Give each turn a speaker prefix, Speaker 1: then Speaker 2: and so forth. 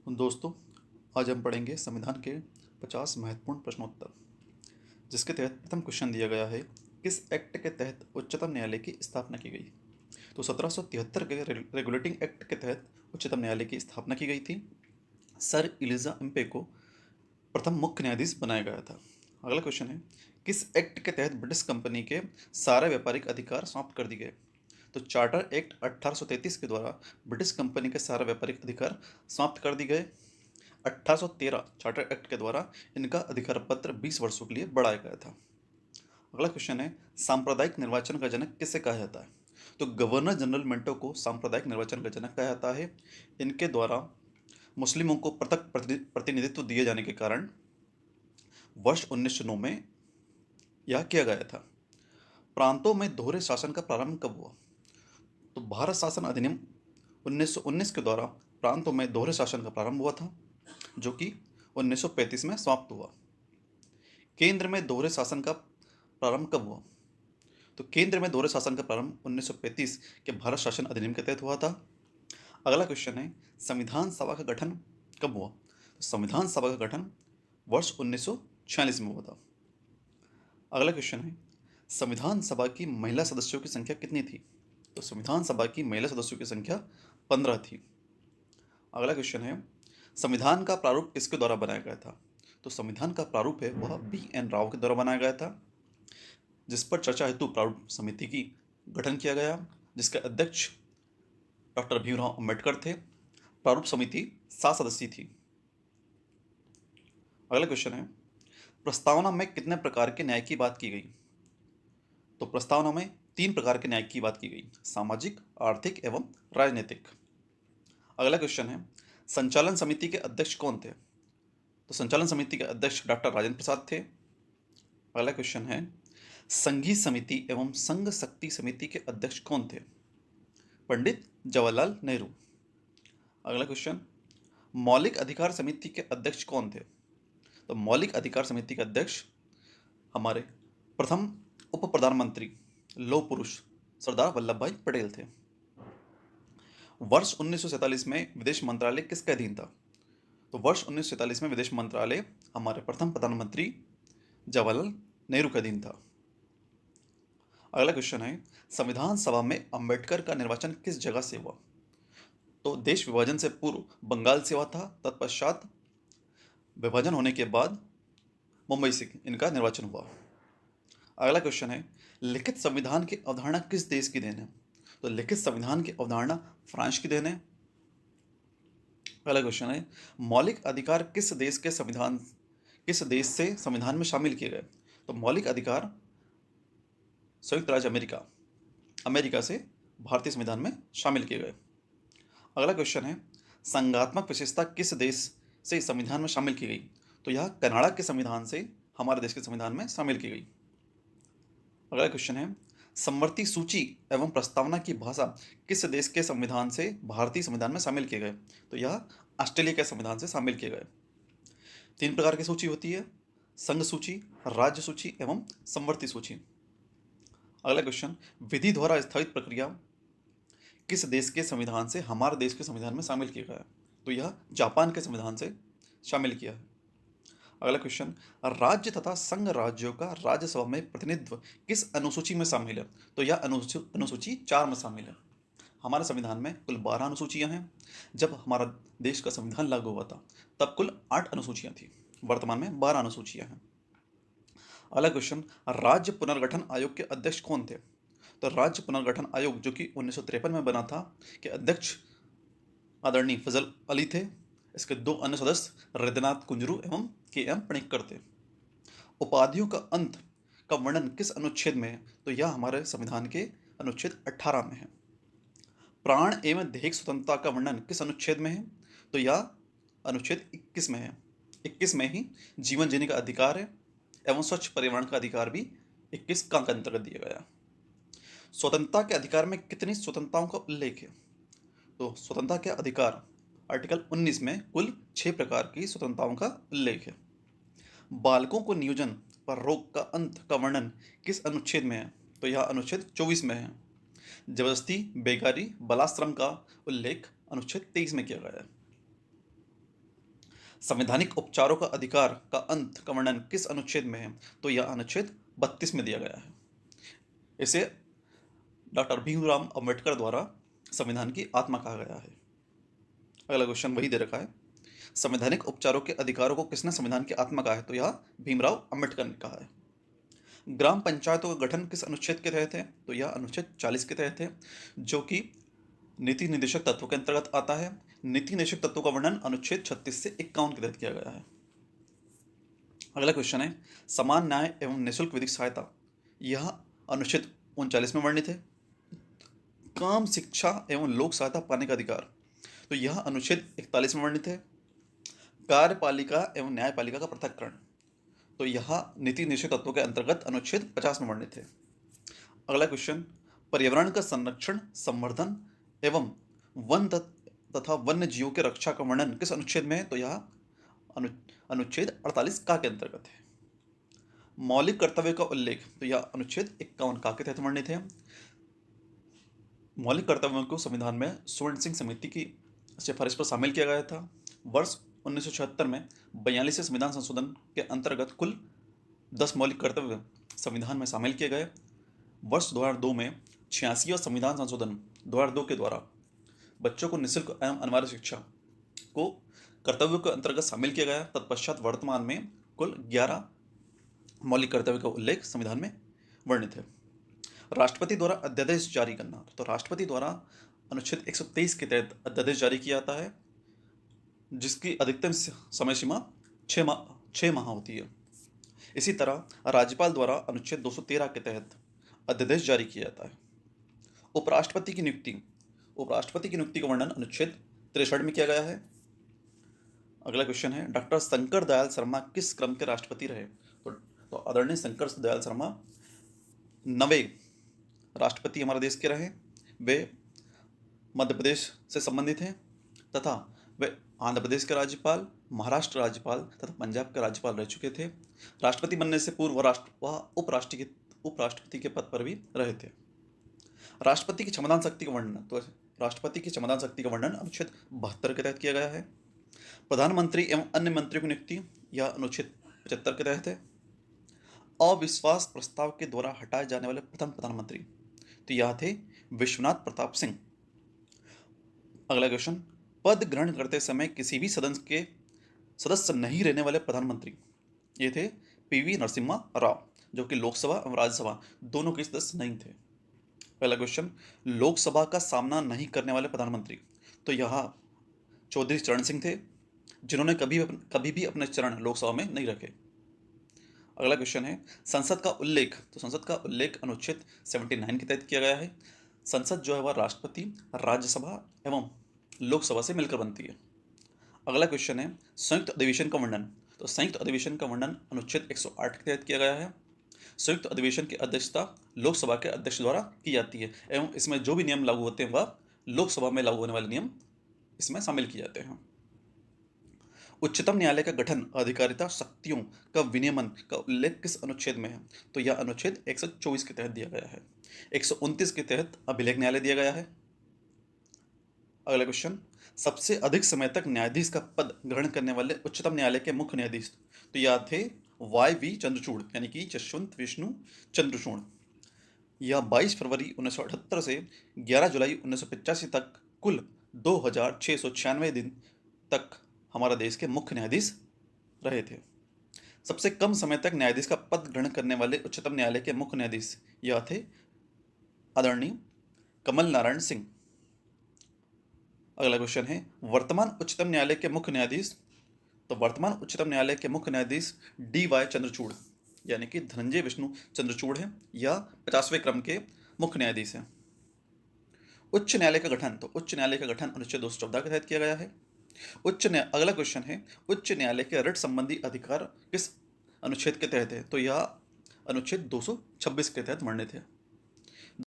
Speaker 1: दोस्तों, आज हम पढ़ेंगे संविधान के 50 महत्वपूर्ण प्रश्नोत्तर, जिसके तहत प्रथम क्वेश्चन दिया गया है, किस एक्ट के तहत उच्चतम न्यायालय की स्थापना की गई। तो 1773 के रेगुलेटिंग एक्ट के तहत उच्चतम न्यायालय की स्थापना की गई थी। सर इलिजा इम्पे को प्रथम मुख्य न्यायाधीश बनाया गया था। अगला क्वेश्चन है, किस एक्ट के तहत ब्रिटिश कंपनी के सारे व्यापारिक अधिकार समाप्त कर दिए गए। तो चार्टर एक्ट 1833 के द्वारा ब्रिटिश कंपनी के सारे व्यापारिक अधिकार समाप्त कर दिए गए। 1813 चार्टर एक्ट के द्वारा इनका अधिकार पत्र 20 वर्षों के लिए बढ़ाया गया था। अगला क्वेश्चन है, सांप्रदायिक निर्वाचन का जनक किसे कहा जाता है। तो गवर्नर जनरल मिंटो को सांप्रदायिक निर्वाचन का जनक कहा जाता है। इनके द्वारा मुस्लिमों को पृथक प्रतिनिधित्व दिए जाने के कारण वर्ष 1909 में यह किया गया था। प्रांतों में दोहरे शासन का प्रारंभ कब हुआ। तो भारत शासन अधिनियम 1919 के द्वारा प्रांतों में दोहरे शासन का प्रारंभ हुआ था, जो कि 1935 में समाप्त हुआ। केंद्र में दोहरे शासन का प्रारंभ कब हुआ। तो केंद्र में दोहरे शासन का प्रारंभ 1935 के भारत शासन अधिनियम के तहत हुआ था। अगला क्वेश्चन है, संविधान सभा का गठन कब हुआ। तो संविधान सभा का गठन वर्ष 1946 में हुआ था। अगला क्वेश्चन है, संविधान सभा की महिला सदस्यों की संख्या कितनी थी। तो संविधान सभा की महिला सदस्यों की संख्या 15 थी। अगला क्वेश्चन है, संविधान का प्रारूप किसके द्वारा बनाया गया था। तो संविधान का प्रारूप है वह BN राव के द्वारा बनाया गया था, जिस पर चर्चा हेतु प्रारूप समिति की गठन किया गया, जिसके अध्यक्ष डॉक्टर भीमराव अंबेडकर थे। प्रारूप समिति 7 सदस्यीय थी। अगला क्वेश्चन है, प्रस्तावना में कितने प्रकार के न्याय की बात की गई। तो प्रस्तावना में 3 प्रकार के न्याय की बात की गई, सामाजिक, आर्थिक एवं राजनीतिक। अगला क्वेश्चन है, संचालन समिति के अध्यक्ष कौन थे। तो संचालन समिति के अध्यक्ष डॉक्टर राजेंद्र प्रसाद थे। अगला क्वेश्चन है, संघीय समिति एवं संघ शक्ति समिति के अध्यक्ष कौन थे। पंडित जवाहरलाल नेहरू। अगला क्वेश्चन, मौलिक अधिकार समिति के अध्यक्ष कौन थे। तो मौलिक अधिकार समिति के अध्यक्ष हमारे प्रथम उप प्रधानमंत्री लौह पुरुष सरदार वल्लभ भाई पटेल थे। वर्ष 1947 में विदेश मंत्रालय किसके अधीन था। तो वर्ष 1947 में विदेश मंत्रालय हमारे प्रथम प्रधानमंत्री जवाहरलाल नेहरू के अधीन था। अगला क्वेश्चन है, संविधान सभा में अंबेडकर का निर्वाचन किस जगह से हुआ। तो देश विभाजन से पूर्व बंगाल से हुआ था, तत्पश्चात विभाजन होने के बाद मुंबई से इनका निर्वाचन हुआ। अगला क्वेश्चन है, लिखित संविधान की अवधारणा किस देश की देन है। तो लिखित संविधान की अवधारणा फ्रांस की देन है। अगला क्वेश्चन है, मौलिक अधिकार किस देश से संविधान में शामिल किए गए। तो मौलिक अधिकार संयुक्त राज्य अमेरिका से भारतीय संविधान में शामिल किए गए। अगला क्वेश्चन है, संघात्मक विशेषता किस देश से संविधान में शामिल की गई। तो यह कनाडा के संविधान से हमारे देश के संविधान में शामिल की गई। अगला क्वेश्चन है, समवर्ती सूची एवं प्रस्तावना की भाषा किस देश के संविधान से भारतीय संविधान में शामिल किए गए। तो यह ऑस्ट्रेलिया के संविधान से शामिल किए गए। 3 प्रकार की सूची होती है, संघ सूची, राज्य सूची एवं समवर्ती सूची। अगला क्वेश्चन, विधि द्वारा स्थापित प्रक्रिया किस देश के संविधान से हमारे देश के संविधान में शामिल किया गया है। तो यह जापान के संविधान से शामिल किया है। अगला क्वेश्चन, राज्य तथा संघ राज्यों का राज्यसभा में प्रतिनिधित्व किस अनुसूची में शामिल है। तो यह अनुसूची 4 में शामिल है। हमारे संविधान में कुल 12 अनुसूचियां हैं। जब हमारा देश का संविधान लागू हुआ था तब कुल 8 अनुसूचियां थी, वर्तमान में 12 अनुसूचियां हैं। अगला क्वेश्चन, राज्य पुनर्गठन आयोग के अध्यक्ष कौन थे। तो राज्य पुनर्गठन आयोग जो कि 1953 में बना था, के अध्यक्ष आदरणीय फजल अली थे। इसके 2 अन्य सदस्य हृदयनाथ कुंजरू एवं KM पणिक्कर थे। उपाधियों का अंत का वर्णन किस अनुच्छेद में है। तो यह हमारे संविधान के अनुच्छेद 18 में है। प्राण एवं दैहिक स्वतंत्रता का वर्णन किस अनुच्छेद में है। तो यह अनुच्छेद 21 में है। 21 में ही जीवन जीने का अधिकार है एवं स्वच्छ पर्यावरण का अधिकार भी 21 का अंतर्गत दिया गया। स्वतंत्रता के अधिकार में कितनी स्वतंत्रताओं का उल्लेख है। तो स्वतंत्रता के अधिकार आर्टिकल 19 में कुल 6 प्रकार की स्वतंत्रताओं का उल्लेख है। बालकों को नियोजन पर रोक का अंत का वर्णन किस अनुच्छेद में है। तो यह अनुच्छेद 24 में है। जबरदस्ती, बेगारी, बलाश्रम का उल्लेख अनुच्छेद 23 में किया गया है। संवैधानिक उपचारों का अधिकार का अंत का वर्णन किस अनुच्छेद में है? तो यह अनुच्छेद 32 में दिया गया है। इसे डॉक्टर भीमराव अंबेडकर द्वारा संविधान की आत्मा कहा गया है। अगला क्वेश्चन वही दे रखा है, संवैधानिक उपचारों के अधिकारों को किसने संविधान की आत्मा कहा है? तो यह भीमराव अंबेडकर ने कहा है। ग्राम पंचायतों का गठन किस अनुच्छेद के तहत है? तो यह अनुच्छेद 40 के तहत है, जो कि नीति निर्देशक तत्वों के अंतर्गत आता है। नीति निर्देशक तत्वों का वर्णन अनुच्छेद 36 से 51 के तहत किया गया है। अगला क्वेश्चन है, समान न्याय एवं निःशुल्क विधिक सहायता, यह अनुच्छेद 39 में वर्णित है। काम शिक्षा एवं लोक सहायता पाने का अधिकार, तो यह अनुच्छेद 41 में वर्णित है। कार्यपालिका एवं न्यायपालिका का पृथक्करण, तो यह नीति निषेध तत्वों के अंतर्गत अनुच्छेद 50 में वर्णित है। अगला क्वेश्चन, पर्यावरण का संरक्षण, संवर्धन एवं वन तथा वन्य जीवों के रक्षा का वर्णन किस अनुच्छेद में है? तो यह अनुच्छेद 48 का के अंतर्गत है। मौलिक कर्तव्य का उल्लेख, तो यह अनुच्छेद 51 का के तहत वर्णित है। मौलिक कर्तव्यों को संविधान में स्वर्ण सिंह समिति की सिफारिश पर शामिल किया गया था। वर्ष 1976 में 42वें संविधान संशोधन के अंतर्गत कुल 10 मौलिक कर्तव्य संविधान में शामिल किए गए। वर्ष 2002 में 86वां संविधान संशोधन 2002 के द्वारा बच्चों को निःशुल्क एवं अनिवार्य शिक्षा को कर्तव्यों के अंतर्गत शामिल किया गया। तत्पश्चात वर्तमान में कुल 11 मौलिक कर्तव्य का उल्लेख संविधान में वर्णित है। राष्ट्रपति द्वारा अध्यादेश जारी करना, तो राष्ट्रपति द्वारा अनुच्छेद 123 के तहत अध्यादेश जारी किया जाता है, जिसकी अधिकतम समय सीमा 6 माह होती है। इसी तरह राज्यपाल द्वारा अनुच्छेद 213 के तहत अध्यादेश जारी किया जाता है। उपराष्ट्रपति की नियुक्ति का वर्णन अनुच्छेद 63 में किया गया है। अगला क्वेश्चन है, डॉक्टर शंकर दयाल शर्मा किस क्रम के राष्ट्रपति रहे? तो आदरणीय शंकर दयाल शर्मा 9वें राष्ट्रपति हमारे देश के रहे। वे मध्य प्रदेश से संबंधित हैं तथा वे आंध्र प्रदेश के राज्यपाल, महाराष्ट्र राज्यपाल तथा पंजाब के राज्यपाल रह चुके थे। राष्ट्रपति बनने से पूर्व वह उपराष्ट्रपति के पद पर भी रहे थे। राष्ट्रपति की क्षमता शक्ति का वर्णन, तो राष्ट्रपति की क्षमता शक्ति का वर्णन अनुच्छेद 72 के तहत किया गया है। प्रधानमंत्री एवं अन्य मंत्रियों की नियुक्ति, यह अनुच्छेद 75 के तहत है। अविश्वास प्रस्ताव के द्वारा हटाए जाने वाले प्रथम प्रधानमंत्री, तो यह थे विश्वनाथ प्रताप सिंह। अगला क्वेश्चन, पद ग्रहण करते समय किसी भी सदन के सदस्य नहीं रहने वाले प्रधानमंत्री, ये थे पीवी नरसिम्हा राव, जो कि लोकसभा और राज्यसभा दोनों के सदस्य नहीं थे। पहला क्वेश्चन, लोकसभा का सामना नहीं करने वाले प्रधानमंत्री, तो यह चौधरी चरण सिंह थे, जिन्होंने कभी भी अपने चरण लोकसभा में नहीं रखे। अगला क्वेश्चन है, संसद का उल्लेख, तो संसद का उल्लेख अनुच्छेद 79 के तहत किया गया है। संसद जो है वह राष्ट्रपति, राज्यसभा एवं लोकसभा से मिलकर बनती है। अगला क्वेश्चन है, संयुक्त अधिवेशन का वर्णन, तो संयुक्त अधिवेशन का वर्णन अनुच्छेद 108 के तहत किया गया है। संयुक्त अधिवेशन की अध्यक्षता लोकसभा के अध्यक्ष द्वारा की जाती है एवं इसमें जो भी नियम लागू होते हैं वह लोकसभा में लागू होने वाले नियम इसमें शामिल किए जाते हैं। उच्चतम न्यायालय का गठन, अधिकारिता, शक्तियों का विनियमन का उल्लेख किस अनुच्छेद में है? तो यह अनुच्छेद 124 के तहत दिया गया है। 129 के तहत अभिलेख न्यायालय दिया गया है। अगला क्वेश्चन, सबसे अधिक समय तक न्यायाधीश का पद ग्रहण करने वाले उच्चतम न्यायालय के मुख्य न्यायाधीश, तो यह थे YV चंद्रचूड़, यानी कि जसवंत विष्णु चंद्रचूड़। यह 22 फरवरी 1978 से 11 जुलाई 1985 तक कुल 2696 दिन तक हमारा देश के मुख्य न्यायाधीश रहे थे। सबसे कम समय तक न्यायाधीश का पद ग्रहण करने वाले उच्चतम न्यायालय के मुख्य न्यायाधीश यह थे आदरणीय कमल नारायण सिंह। अगला क्वेश्चन है, वर्तमान उच्चतम न्यायालय के मुख्य न्यायाधीश, तो वर्तमान उच्चतम न्यायालय के मुख्य न्यायाधीश DY चंद्रचूड़, यानी कि धनंजय विष्णु चंद्रचूड़ है। यह 50वें क्रम के मुख्य न्यायाधीश हैं। उच्च न्यायालय का गठन, तो उच्च न्यायालय का गठन अनुच्छेद 214 के तहत किया गया है। अगला क्वेश्चन है, उच्च न्यायालय के रिट संबंधी अधिकार किस अनुच्छेद के तहत है? तो यह अनुच्छेद 226 के तहत वर्णित है।